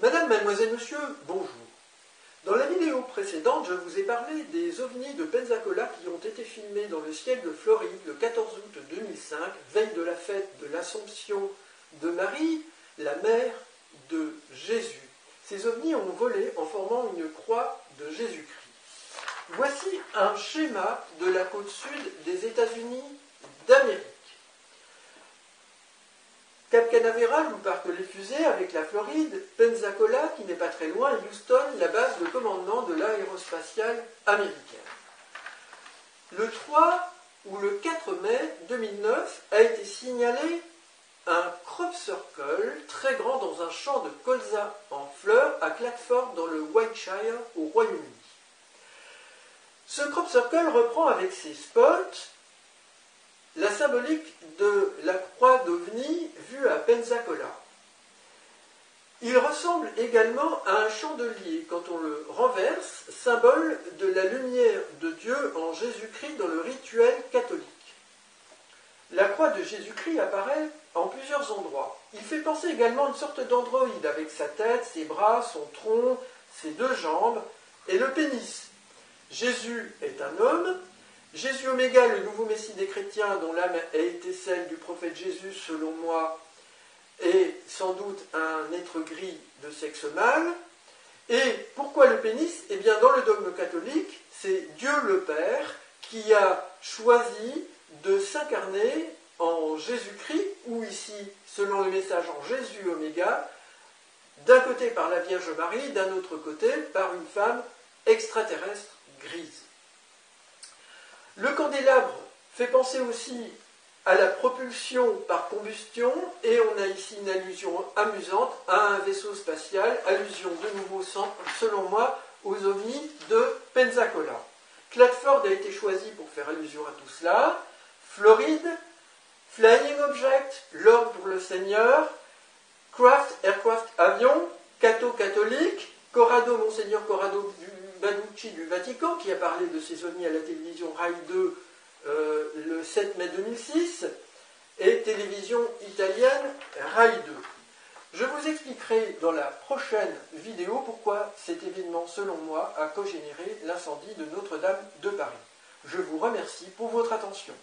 Madame, mademoiselle, monsieur, bonjour. Dans la vidéo précédente, je vous ai parlé des ovnis de Pensacola qui ont été filmés dans le ciel de Floride le 14 août 2005, veille de la fête de l'Assomption de Marie, la mère de Jésus. Ces ovnis ont volé en formant une croix de Jésus-Christ. Voici un schéma de la côte sud des États-Unis d'Amérique. Cap Canaveral, où partent les fusées, avec la Floride, Pensacola, qui n'est pas très loin, et Houston, la base de commandement de l'aérospatiale américaine. Le 3 ou le 4 mai 2009 a été signalé un crop circle très grand dans un champ de colza en fleurs à Clatford dans le Wiltshire au Royaume-Uni. Ce crop circle reprend avec ses spots la symbolique de la croix d'OVNI vue à Pensacola. Il ressemble également à un chandelier quand on le renverse, symbole de la lumière de Dieu en Jésus-Christ dans le rituel catholique. La croix de Jésus-Christ apparaît en plusieurs endroits. Il fait penser également à une sorte d'androïde avec sa tête, ses bras, son tronc, ses deux jambes et le pénis. Jésus est un homme. Jésus Oméga, le nouveau Messie des chrétiens, dont l'âme a été celle du prophète Jésus, selon moi, est sans doute un être gris de sexe mâle. Et pourquoi le pénis? Eh bien, dans le dogme catholique, c'est Dieu le Père qui a choisi de s'incarner en Jésus-Christ, ou ici, selon le message, en Jésus Oméga, d'un côté par la Vierge Marie, d'un autre côté par une femme extraterrestre grise. Le candélabre fait penser aussi à la propulsion par combustion, et on a ici une allusion amusante à un vaisseau spatial, allusion de nouveau, selon moi, aux ovnis de Pensacola. Clatford a été choisi pour faire allusion à tout cela. Floride, Flying Object, l'Ordre pour le Seigneur, Craft, Aircraft, Avion, Cato catholique, Corrado, Monseigneur Corrado Baducci du Vatican, qui a parlé de ces ovnis à la télévision Rai 2 le 7 mai 2006, et télévision italienne Rai 2. Je vous expliquerai dans la prochaine vidéo pourquoi cet événement, selon moi, a cogénéré l'incendie de Notre-Dame de Paris. Je vous remercie pour votre attention.